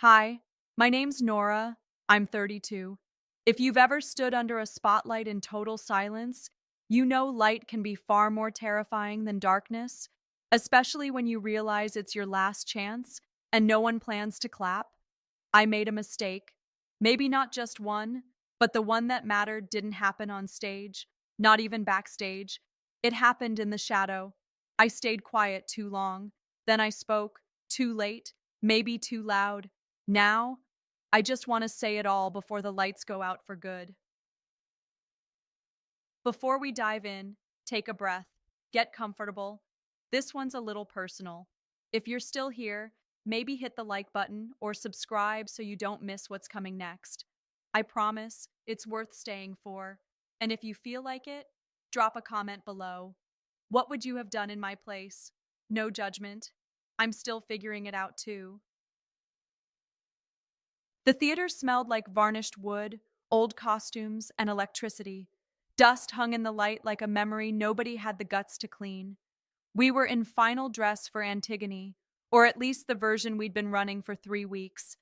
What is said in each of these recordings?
Hi, my name's Nora. I'm 32. If you've ever stood under a spotlight in total silence, you know light can be far more terrifying than darkness, especially when you realize it's your last chance and no one plans to clap. I made a mistake. Maybe not just one, but the one that mattered didn't happen on stage, not even backstage. It happened in the shadow. I stayed quiet too long. Then I spoke, too late, maybe too loud. Now, I just want to say it all before the lights go out for good. Before we dive in, take a breath, get comfortable. This one's a little personal. If you're still here, maybe hit the like button or subscribe so you don't miss what's coming next. I promise it's worth staying for. And if you feel like it, drop a comment below. What would you have done in my place? No judgment. I'm still figuring it out too. The theater smelled like varnished wood, old costumes, and electricity. Dust hung in the light like a memory nobody had the guts to clean. We were in final dress for Antigone, or at least the version we'd been running for 3 weeks.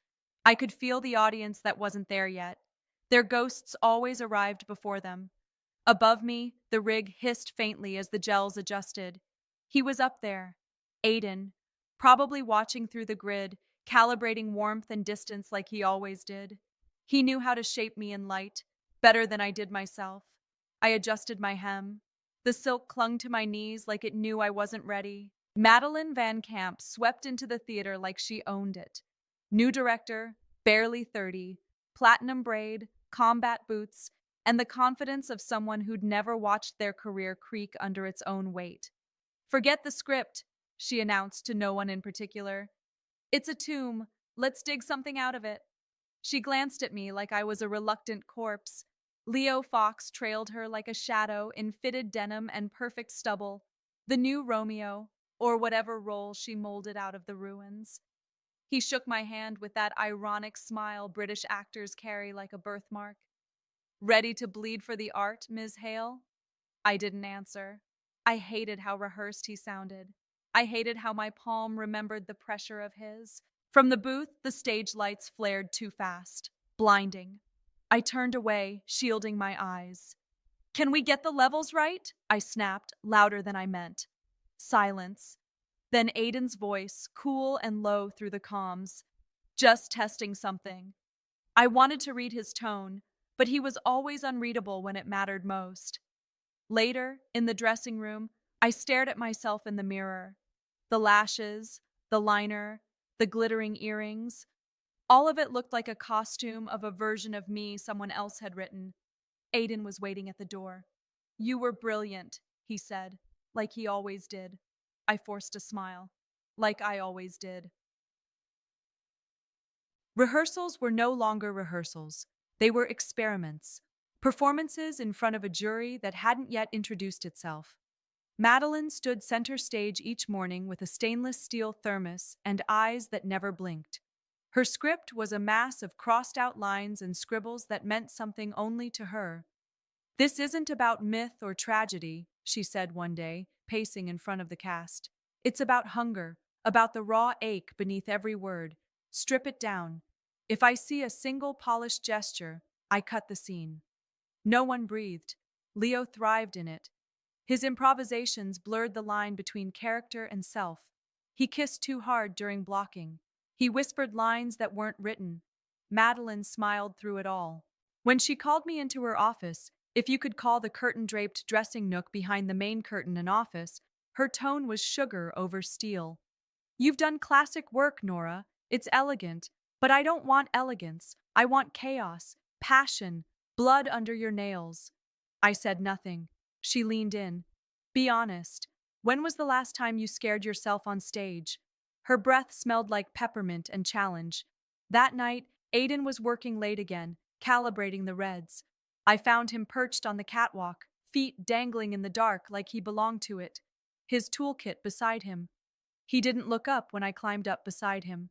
I could feel the audience that wasn't there yet. Their ghosts always arrived before them. Above me, the rig hissed faintly as the gels adjusted. He was up there, Aiden, probably watching through the grid, calibrating warmth and distance like he always did. He knew how to shape me in light, better than I did myself. I adjusted my hem. The silk clung to my knees like it knew I wasn't ready. Madeline Van Camp swept into the theater like she owned it. New director, barely 30, platinum braid, combat boots, and the confidence of someone who'd never watched their career creak under its own weight. Forget the script, she announced to no one in particular. It's a tomb. Let's dig something out of it. She glanced at me like I was a reluctant corpse. Leo Fox trailed her like a shadow in fitted denim and perfect stubble. The new Romeo, or whatever role she molded out of the ruins. He shook my hand with that ironic smile British actors carry like a birthmark. Ready to bleed for the art, Ms. Hale? I didn't answer. I hated how rehearsed he sounded. I hated how my palm remembered the pressure of his. From the booth, the stage lights flared too fast, blinding. I turned away, shielding my eyes. Can we get the levels right? I snapped, louder than I meant. Silence. Then Aiden's voice, cool and low through the comms. Just testing something. I wanted to read his tone, but he was always unreadable when it mattered most. Later, in the dressing room, I stared at myself in the mirror. The lashes, the liner, the glittering earrings. All of it looked like a costume of a version of me someone else had written. Aiden was waiting at the door. You were brilliant, he said, like he always did. I forced a smile, like I always did. Rehearsals were no longer rehearsals. They were experiments, performances in front of a jury that hadn't yet introduced itself. Madeline stood center stage each morning with a stainless steel thermos and eyes that never blinked. Her script was a mass of crossed-out lines and scribbles that meant something only to her. This isn't about myth or tragedy, she said one day, pacing in front of the cast. It's about hunger, about the raw ache beneath every word. Strip it down. If I see a single polished gesture, I cut the scene. No one breathed. Leo thrived in it. His improvisations blurred the line between character and self. He kissed too hard during blocking. He whispered lines that weren't written. Madeline smiled through it all. When she called me into her office, if you could call the curtain-draped dressing nook behind the main curtain an office, her tone was sugar over steel. You've done classic work, Nora. It's elegant. But I don't want elegance. I want chaos, passion, blood under your nails. I said nothing. She leaned in. Be honest. When was the last time you scared yourself on stage? Her breath smelled like peppermint and challenge. That night, Aiden was working late again, calibrating the reds. I found him perched on the catwalk, feet dangling in the dark like he belonged to it, his toolkit beside him. He didn't look up when I climbed up beside him.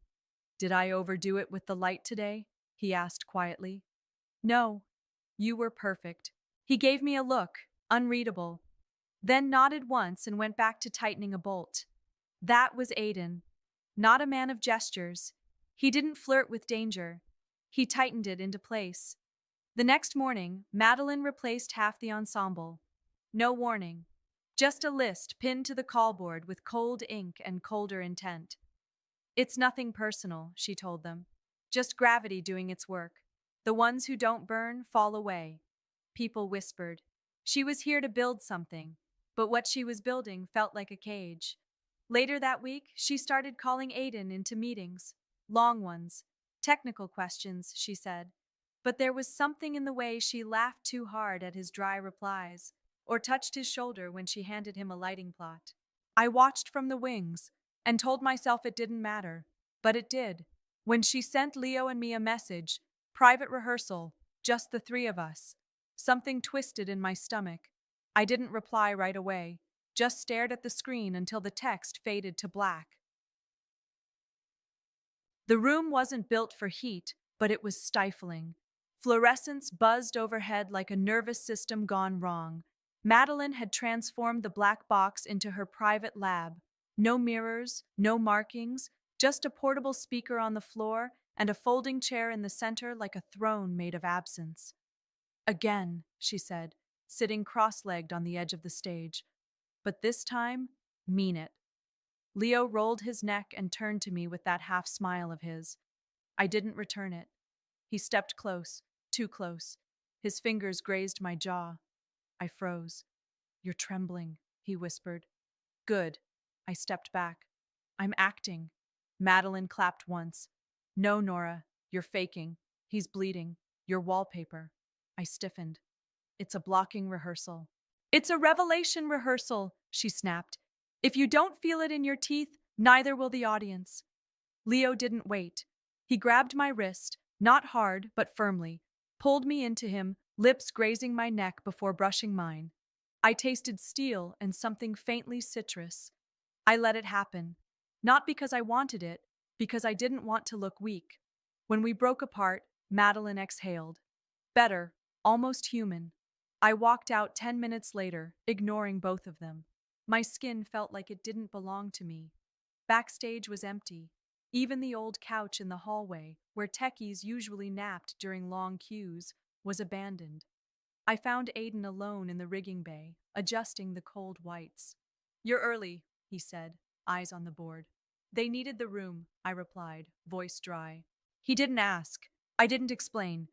Did I overdo it with the light today? He asked quietly. No, you were perfect. He gave me a look, unreadable, then nodded once and went back to tightening a bolt. That was Aiden. Not a man of gestures. He didn't flirt with danger. He tightened it into place. The next morning, Madeline replaced half the ensemble. No warning. Just a list pinned to the callboard with cold ink and colder intent. It's nothing personal, she told them. Just gravity doing its work. The ones who don't burn fall away. People whispered. She was here to build something, but what she was building felt like a cage. Later that week, she started calling Aiden into meetings. Long ones. Technical questions, she said. But there was something in the way she laughed too hard at his dry replies, or touched his shoulder when she handed him a lighting plot. I watched from the wings and told myself it didn't matter, but it did. When she sent Leo and me a message, private rehearsal, just the three of us, something twisted in my stomach. I didn't reply right away, just stared at the screen until the text faded to black. The room wasn't built for heat, but it was stifling. Fluorescence buzzed overhead like a nervous system gone wrong. Madeline had transformed the black box into her private lab. No mirrors, no markings, just a portable speaker on the floor and a folding chair in the center like a throne made of absence. Again, she said, sitting cross-legged on the edge of the stage. But this time, mean it. Leo rolled his neck and turned to me with that half smile of his. I didn't return it. He stepped close, too close. His fingers grazed my jaw. I froze. You're trembling, he whispered. Good. I stepped back. I'm acting. Madeline clapped once. No, Nora, you're faking. He's bleeding. You're wallpaper. I stiffened. It's a blocking rehearsal. It's a revelation rehearsal, she snapped. If you don't feel it in your teeth, neither will the audience. Leo didn't wait. He grabbed my wrist, not hard, but firmly, pulled me into him, lips grazing my neck before brushing mine. I tasted steel and something faintly citrus. I let it happen. Not because I wanted it, because I didn't want to look weak. When we broke apart, Madeline exhaled. Better, almost human. I walked out 10 minutes later, ignoring both of them. My skin felt like it didn't belong to me. Backstage was empty. Even the old couch in the hallway, where techies usually napped during long queues, was abandoned. I found Aiden alone in the rigging bay, adjusting the cold whites. You're early, he said, eyes on the board. They needed the room, I replied, voice dry. He didn't ask. I didn't explain.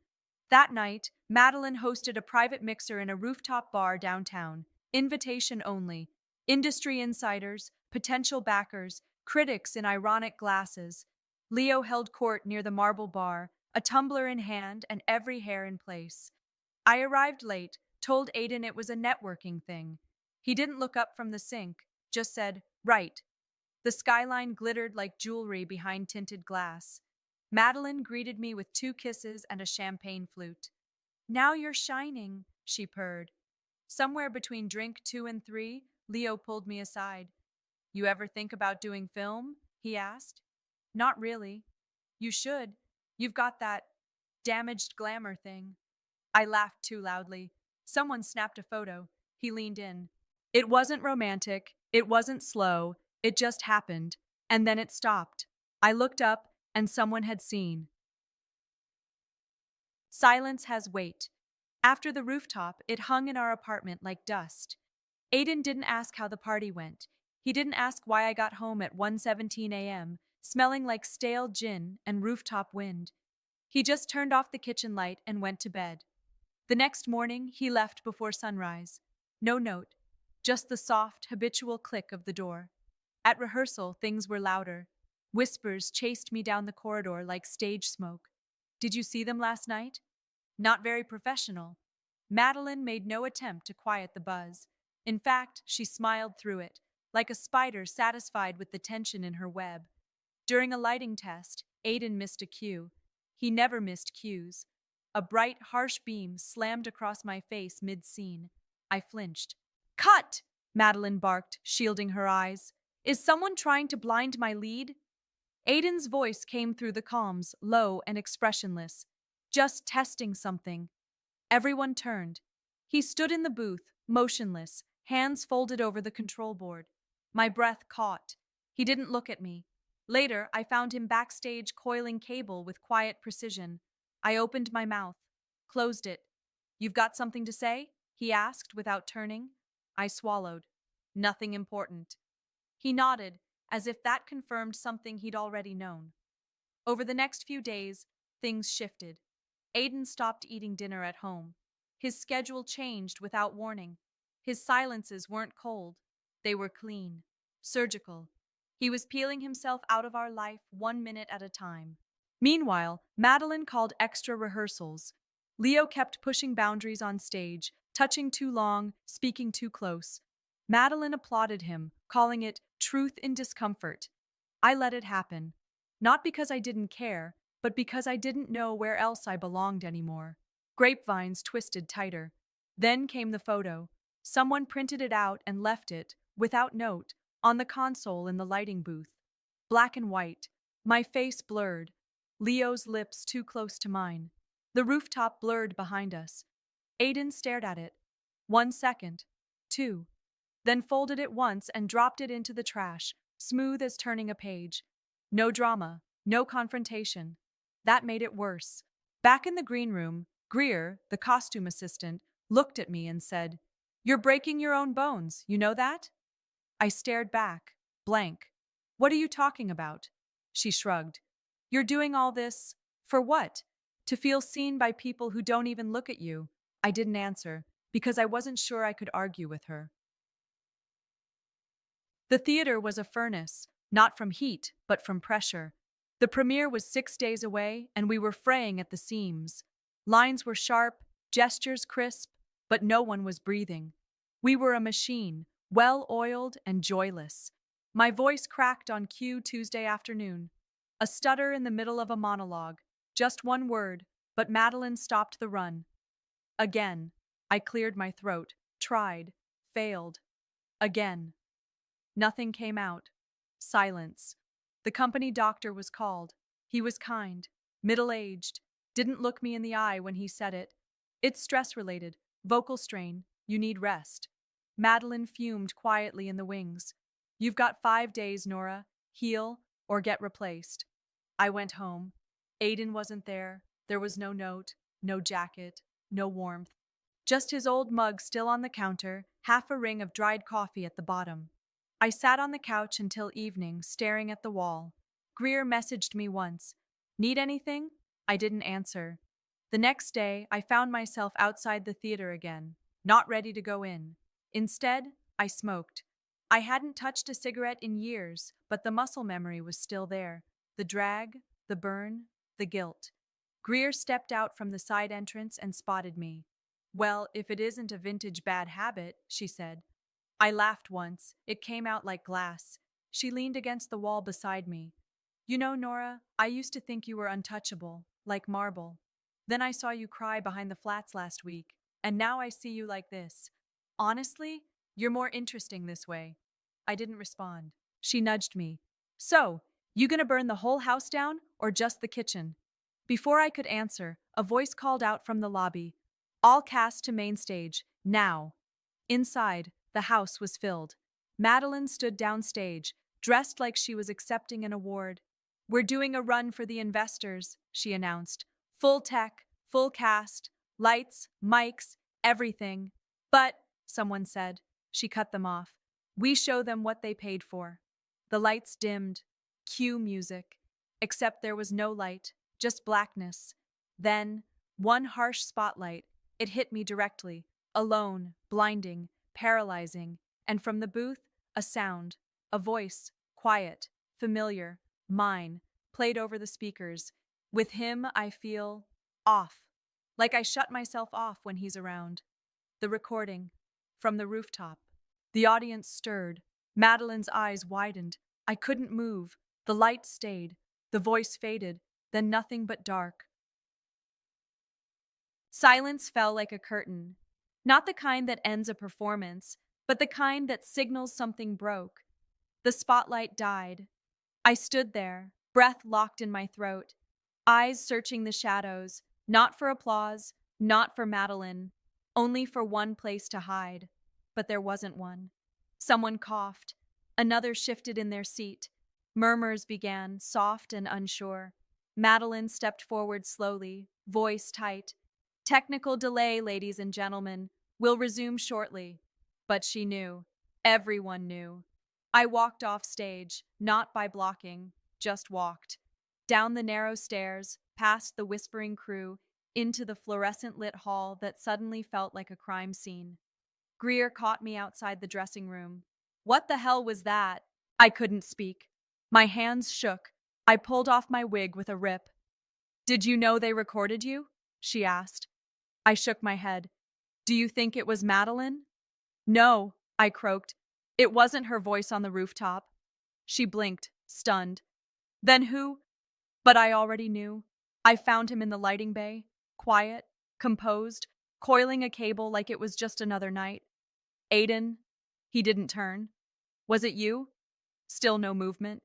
That night, Madeline hosted a private mixer in a rooftop bar downtown, invitation only. Industry insiders, potential backers, critics in ironic glasses. Leo held court near the marble bar, a tumbler in hand and every hair in place. I arrived late, told Aiden it was a networking thing. He didn't look up from the sink, just said, right. The skyline glittered like jewelry behind tinted glass. Madeline greeted me with 2 kisses and a champagne flute. Now you're shining, she purred. Somewhere between drink 2 and 3, Leo pulled me aside. You ever think about doing film? He asked. Not really. You should. You've got that damaged glamour thing. I laughed too loudly. Someone snapped a photo. He leaned in. It wasn't romantic. It wasn't slow. It just happened. And then it stopped. I looked up, and someone had seen. Silence has weight. After the rooftop, it hung in our apartment like dust. Aiden didn't ask how the party went. He didn't ask why I got home at 1:17 a.m., smelling like stale gin and rooftop wind. He just turned off the kitchen light and went to bed. The next morning, he left before sunrise. No note, just the soft, habitual click of the door. At rehearsal, things were louder. Whispers chased me down the corridor like stage smoke. Did you see them last night? Not very professional. Madeline made no attempt to quiet the buzz. In fact, she smiled through it, like a spider satisfied with the tension in her web. During a lighting test, Aiden missed a cue. He never missed cues. A bright, harsh beam slammed across my face mid-scene. I flinched. Cut! Madeline barked, shielding her eyes. Is someone trying to blind my lead? Aiden's voice came through the comms, low and expressionless. Just testing something. Everyone turned. He stood in the booth, motionless, hands folded over the control board. My breath caught. He didn't look at me. Later, I found him backstage coiling cable with quiet precision. I opened my mouth, closed it. "You've got something to say?" he asked without turning. I swallowed. "Nothing important." He nodded, as if that confirmed something he'd already known. Over the next few days, things shifted. Aiden stopped eating dinner at home. His schedule changed without warning. His silences weren't cold. They were clean, surgical. He was peeling himself out of our life 1 minute at a time. Meanwhile, Madeline called extra rehearsals. Leo kept pushing boundaries on stage, touching too long, speaking too close. Madeline applauded him, calling it truth in discomfort. I let it happen. Not because I didn't care, but because I didn't know where else I belonged anymore. Grapevines twisted tighter. Then came the photo. Someone printed it out and left it, without note, on the console in the lighting booth. Black and white. My face blurred. Leo's lips too close to mine. The rooftop blurred behind us. Aiden stared at it. 1 second. 2. Then folded it once and dropped it into the trash, smooth as turning a page. No drama, no confrontation. That made it worse. Back in the green room, Greer, the costume assistant, looked at me and said, "You're breaking your own bones, you know that?" I stared back, blank. "What are you talking about?" She shrugged. "You're doing all this, for what? To feel seen by people who don't even look at you." I didn't answer, because I wasn't sure I could argue with her. The theater was a furnace, not from heat, but from pressure. The premiere was 6 days away, and we were fraying at the seams. Lines were sharp, gestures crisp, but no one was breathing. We were a machine, well-oiled and joyless. My voice cracked on cue Tuesday afternoon. A stutter in the middle of a monologue. Just one word, but Madeline stopped the run. Again. I cleared my throat, tried, failed. Again. Nothing came out. Silence. The company doctor was called. He was kind, middle-aged, didn't look me in the eye when he said it. "It's stress-related, vocal strain, you need rest." Madeline fumed quietly in the wings. "You've got 5 days, Nora. Heal or get replaced." I went home. Aiden wasn't there. There was no note, no jacket, no warmth. Just his old mug still on the counter, half a ring of dried coffee at the bottom. I sat on the couch until evening, staring at the wall. Greer messaged me once. "Need anything?" I didn't answer. The next day, I found myself outside the theater again, not ready to go in. Instead, I smoked. I hadn't touched a cigarette in years, but the muscle memory was still there. The drag, the burn, the guilt. Greer stepped out from the side entrance and spotted me. "Well, if it isn't a vintage bad habit," she said. I laughed once. It came out like glass. She leaned against the wall beside me. "You know, Nora, I used to think you were untouchable, like marble. Then I saw you cry behind the flats last week, and now I see you like this. Honestly, you're more interesting this way." I didn't respond. She nudged me. "So, you gonna burn the whole house down, or just the kitchen?" Before I could answer, a voice called out from the lobby. "All cast to main stage, now." Inside, the house was filled. Madeline stood downstage, dressed like she was accepting an award. "We're doing a run for the investors," she announced. "Full tech, full cast, lights, mics, everything." "But," someone said. She cut them off. "We show them what they paid for." The lights dimmed. Cue music. Except there was no light, just blackness. Then, one harsh spotlight. It hit me directly. Alone, blinding, paralyzing, and from the booth, a sound, a voice, quiet, familiar, mine, played over the speakers. With him, I feel off, like I shut myself off when he's around. The recording, from the rooftop. The audience stirred. Madeline's eyes widened. I couldn't move. The light stayed. The voice faded. Then nothing but dark. Silence fell like a curtain. Not the kind that ends a performance, but the kind that signals something broke. The spotlight died. I stood there, breath locked in my throat, eyes searching the shadows, not for applause, not for Madeline, only for one place to hide. But there wasn't one. Someone coughed. Another shifted in their seat. Murmurs began, soft and unsure. Madeline stepped forward slowly, voice tight. Technical delay, ladies and gentlemen. We'll resume shortly. But she knew. Everyone knew. I walked off stage, not by blocking, just walked. Down the narrow stairs, past the whispering crew, into the fluorescent lit hall that suddenly felt like a crime scene. Greer caught me outside the dressing room. What the hell was that? I couldn't speak. My hands shook. I pulled off my wig with a rip. Did you know they recorded you? She asked. I shook my head. Do you think it was Madeline? No, I croaked. It wasn't her voice on the rooftop. She blinked, stunned. Then who? But I already knew. I found him in the lighting bay, quiet, composed, coiling a cable like it was just another night. Aiden. He didn't turn. Was it you? Still no movement.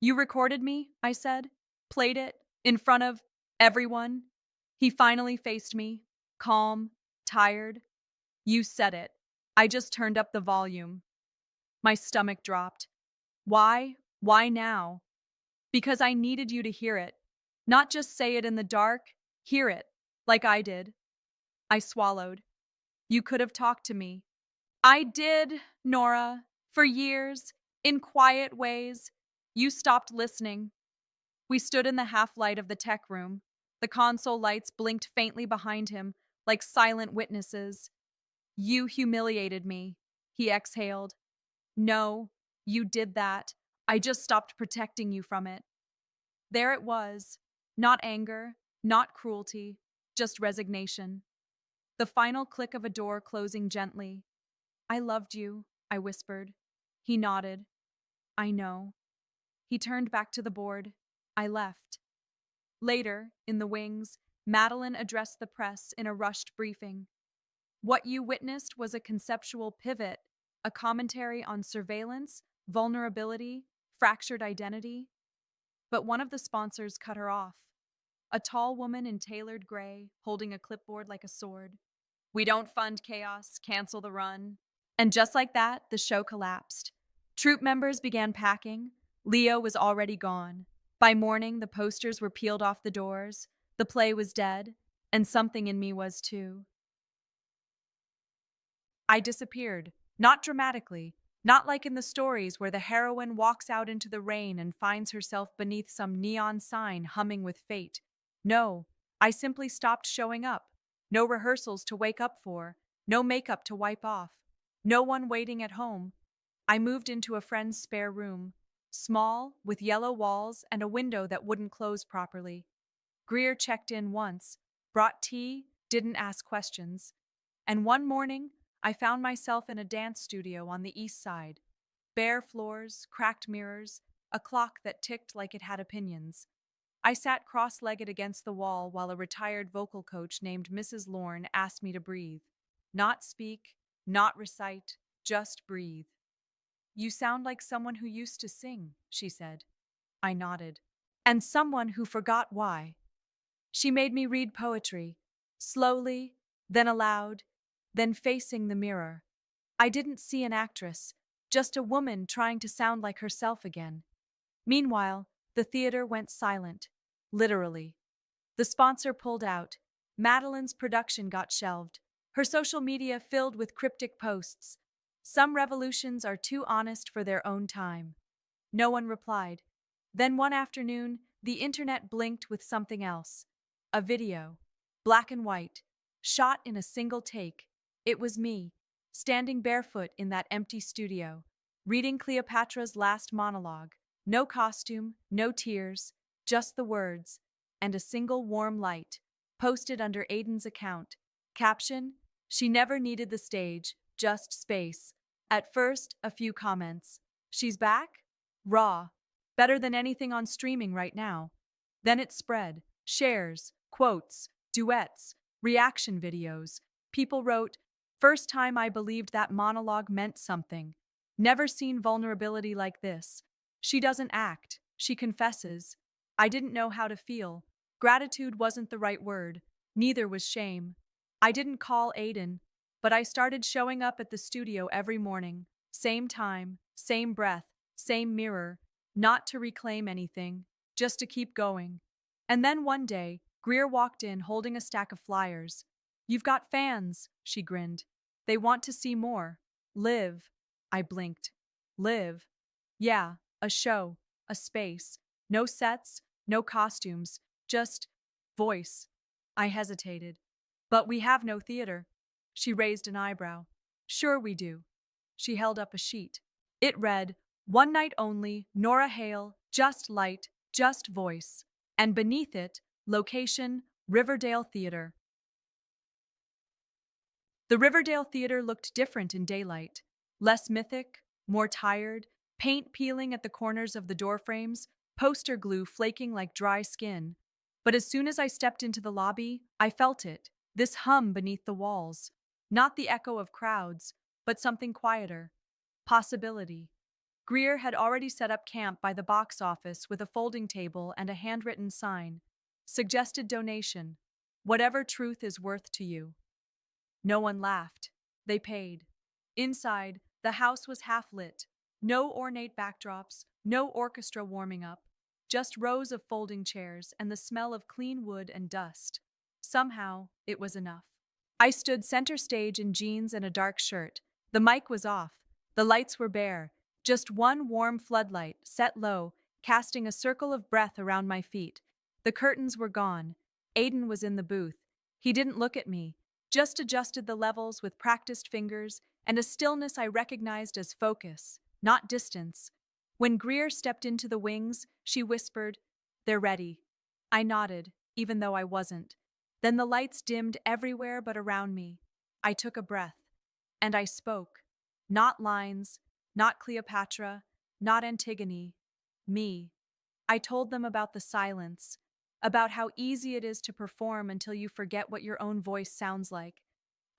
You recorded me, I said. Played it, in front of everyone. He finally faced me, calm, tired. You said it. I just turned up the volume. My stomach dropped. Why? Why now? Because I needed you to hear it. Not just say it in the dark, hear it, like I did. I swallowed. You could have talked to me. I did, Nora, for years, in quiet ways. You stopped listening. We stood in the half-light of the tech room. The console lights blinked faintly behind him, like silent witnesses. You humiliated me, he exhaled. No, you did that. I just stopped protecting you from it. There it was. Not anger, not cruelty, just resignation. The final click of a door closing gently. I loved you, I whispered. He nodded. I know. He turned back to the board. I left. Later, in the wings, Madeline addressed the press in a rushed briefing. What you witnessed was a conceptual pivot, a commentary on surveillance, vulnerability, fractured identity. But one of the sponsors cut her off. A tall woman in tailored gray, holding a clipboard like a sword. We don't fund chaos, cancel the run. And just like that, the show collapsed. Troop members began packing. Leo was already gone. By morning, the posters were peeled off the doors. The play was dead, and something in me was too. I disappeared, not dramatically, not like in the stories where the heroine walks out into the rain and finds herself beneath some neon sign humming with fate. No, I simply stopped showing up. No rehearsals to wake up for, no makeup to wipe off, no one waiting at home. I moved into a friend's spare room, small, with yellow walls and a window that wouldn't close properly. Greer checked in once, brought tea, didn't ask questions. And one morning, I found myself in a dance studio on the east side. Bare floors, cracked mirrors, a clock that ticked like it had opinions. I sat cross-legged against the wall while a retired vocal coach named Mrs. Lorne asked me to breathe. Not speak, not recite, just breathe. You sound like someone who used to sing, she said. I nodded. And someone who forgot why. She made me read poetry, slowly, then aloud, then facing the mirror. I didn't see an actress, just a woman trying to sound like herself again. Meanwhile, the theater went silent, literally. The sponsor pulled out. Madeline's production got shelved. Her social media filled with cryptic posts. Some revolutions are too honest for their own time. No one replied. Then one afternoon, the internet blinked with something else. A video, black and white, shot in a single take. It was me, standing barefoot in that empty studio, reading Cleopatra's last monologue. No costume, no tears, just the words, and a single warm light, posted under Aiden's account. Caption: she never needed the stage, just space. At first, a few comments. She's back? Raw. Better than anything on streaming right now. Then it spread. Shares, quotes, duets, reaction videos. People wrote, first time I believed that monologue meant something. Never seen vulnerability like this. She doesn't act. She confesses. I didn't know how to feel. Gratitude wasn't the right word. Neither was shame. I didn't call Aiden, but I started showing up at the studio every morning. Same time, same breath, same mirror. not to reclaim anything, just to keep going. And then one day, Greer walked in holding a stack of flyers. "You've got fans," she grinned. "They want to see more. Live." I blinked. Live? Yeah, a show, a space. No sets, no costumes, just voice. I hesitated. "But we have no theater." She raised an eyebrow. "Sure we do." She held up a sheet. It read, "One night only, Nora Hale, just light, just voice." And beneath it, location, Riverdale Theater. The Riverdale Theater looked different in daylight. Less mythic, more tired, paint peeling at the corners of the door frames, poster glue flaking like dry skin. But as soon as I stepped into the lobby, I felt it, this hum beneath the walls. Not the echo of crowds, but something quieter. Possibility. Greer had already set up camp by the box office with a folding table and a handwritten sign. Suggested donation. Whatever truth is worth to you. No one laughed. They paid. Inside, the house was half lit. No ornate backdrops, no orchestra warming up. Just rows of folding chairs and the smell of clean wood and dust. Somehow, it was enough. I stood center stage in jeans and a dark shirt. The mic was off. The lights were bare. Just one warm floodlight, set low, casting a circle of breath around my feet. The curtains were gone. Aiden was in the booth. He didn't look at me, just adjusted the levels with practiced fingers and a stillness I recognized as focus, not distance. When Greer stepped into the wings, she whispered, "They're ready." I nodded, even though I wasn't. Then the lights dimmed everywhere but around me. I took a breath, and I spoke. Not lines, not Cleopatra, not Antigone. Me. I told them about the silence, about how easy it is to perform until you forget what your own voice sounds like.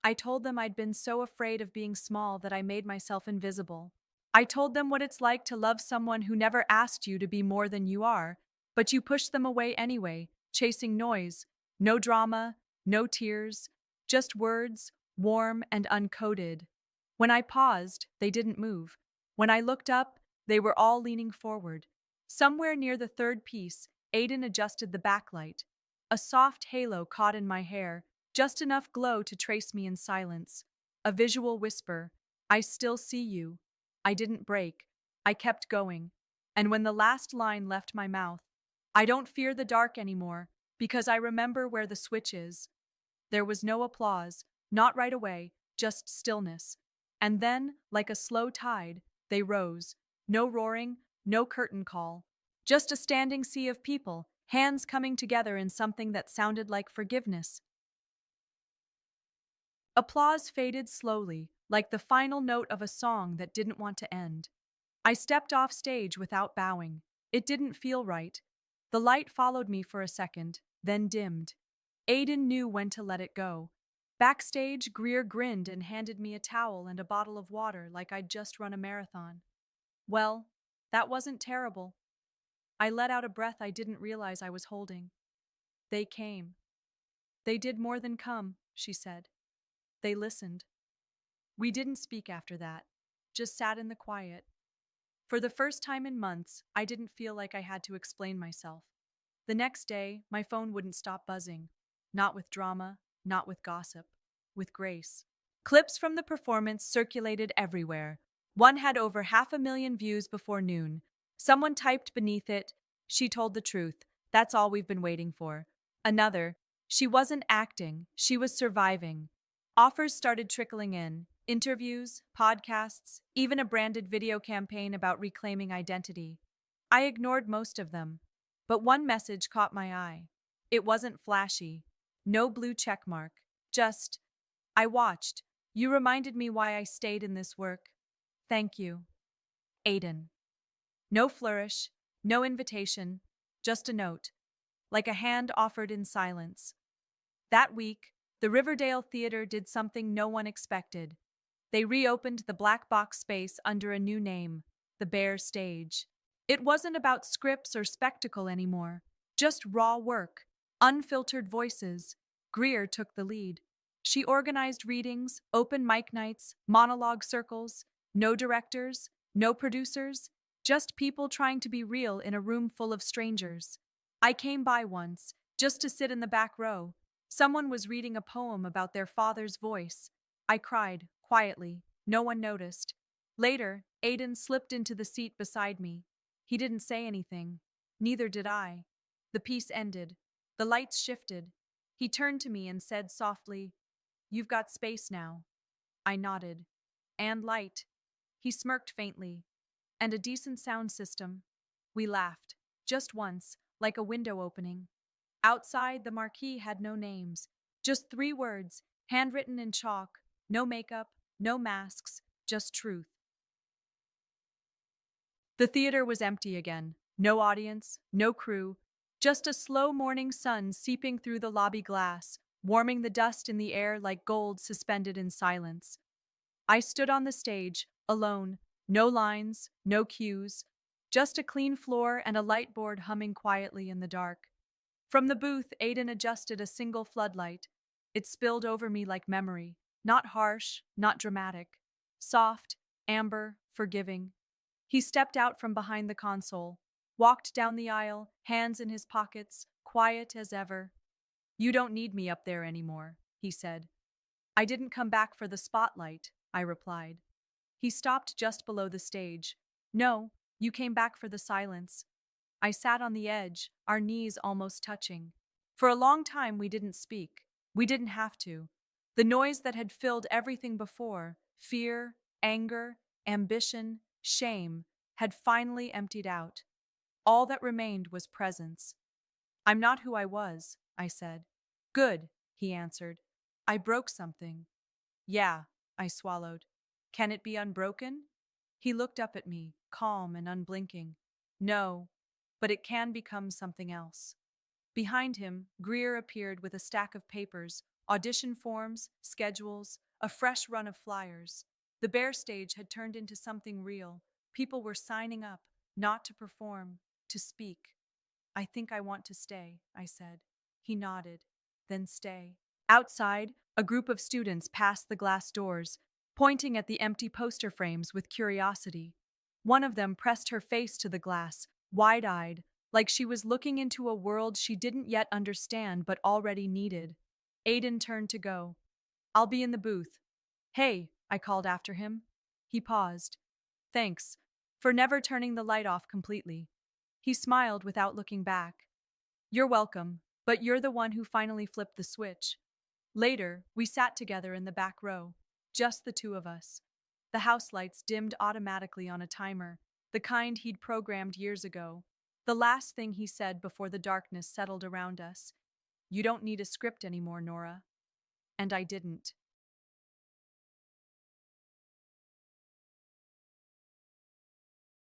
I told them I'd been so afraid of being small that I made myself invisible. I told them what it's like to love someone who never asked you to be more than you are, but you pushed them away anyway, chasing noise. No drama, no tears, just words, warm and uncoded. When I paused, they didn't move. When I looked up, they were all leaning forward. Somewhere near the third piece, Aiden adjusted the backlight. A soft halo caught in my hair, just enough glow to trace me in silence. A visual whisper, "I still see you." I didn't break. I kept going. And when the last line left my mouth, "I don't fear the dark anymore, because I remember where the switch is." There was no applause, not right away, just stillness. And then, like a slow tide, they rose. No roaring, no curtain call. Just a standing sea of people, hands coming together in something that sounded like forgiveness. Applause faded slowly, like the final note of a song that didn't want to end. I stepped off stage without bowing. It didn't feel right. The light followed me for a second, then dimmed. Aiden knew when to let it go. Backstage, Greer grinned and handed me a towel and a bottle of water like I'd just run a marathon. Well, that wasn't terrible. I let out a breath I didn't realize I was holding. They came. They did more than come, she said. They listened. We didn't speak after that, just sat in the quiet. For the first time in months, I didn't feel like I had to explain myself. The next day, my phone wouldn't stop buzzing. Not with drama, not with gossip, with grace. Clips from the performance circulated everywhere. One had over 500,000 views before noon. Someone typed beneath it, "She told the truth. That's all we've been waiting for." Another, "She wasn't acting, she was surviving." Offers started trickling in. Interviews, podcasts, even a branded video campaign about reclaiming identity. I ignored most of them, but one message caught my eye. It wasn't flashy. No blue check mark. Just, "I watched. You reminded me why I stayed in this work. Thank you. Aiden." No flourish, no invitation, just a note, like a hand offered in silence. That week, the Riverdale Theater did something no one expected. They reopened the black box space under a new name, the Bear Stage. It wasn't about scripts or spectacle anymore, just raw work, unfiltered voices. Greer took the lead. She organized readings, open mic nights, monologue circles. No directors, no producers, Just people trying to be real in a room full of strangers. I came by once, just to sit in the back row. Someone was reading a poem about their father's voice. I cried, quietly. No one noticed. Later, Aiden slipped into the seat beside me. He didn't say anything. Neither did I. The piece ended. The lights shifted. He turned to me and said softly, "You've got space now." I nodded. "And light." He smirked faintly. "And a decent sound system." We laughed. Just once, like a window opening. Outside, the marquee had no names. Just 3 words, handwritten in chalk. No makeup, no masks, just truth. The theater was empty again. No audience, no crew. Just a slow morning sun seeping through the lobby glass, warming the dust in the air like gold suspended in silence. I stood on the stage, alone, no lines, no cues, just a clean floor and a light board humming quietly in the dark. From the booth, Aiden adjusted a single floodlight. It spilled over me like memory, not harsh, not dramatic. Soft, amber, forgiving. He stepped out from behind the console, walked down the aisle, hands in his pockets, quiet as ever. "You don't need me up there anymore," he said. "I didn't come back for the spotlight," I replied. He stopped just below the stage. "No, you came back for the silence." I sat on the edge, our knees almost touching. For a long time, we didn't speak. We didn't have to. The noise that had filled everything before, fear, anger, ambition, shame, had finally emptied out. All that remained was presence. "I'm not who I was," I said. "Good," he answered. "I broke something." "Yeah," I swallowed. "Can it be unbroken?" He looked up at me, calm and unblinking. "No, but it can become something else." Behind him, Greer appeared with a stack of papers, audition forms, schedules, a fresh run of flyers. The bare stage had turned into something real. People were signing up, not to perform, to speak. "I think I want to stay," I said. He nodded. "Then stay." Outside, a group of students passed the glass doors, pointing at the empty poster frames with curiosity. One of them pressed her face to the glass, wide-eyed, like she was looking into a world she didn't yet understand but already needed. Aiden turned to go. "I'll be in the booth." "Hey," I called after him. He paused. "Thanks for never turning the light off completely." He smiled without looking back. "You're welcome, but you're the one who finally flipped the switch." Later, we sat together in the back row, just the two of us. The house lights dimmed automatically on a timer, the kind he'd programmed years ago. The last thing he said before the darkness settled around us: "You don't need a script anymore, Nora." And I didn't.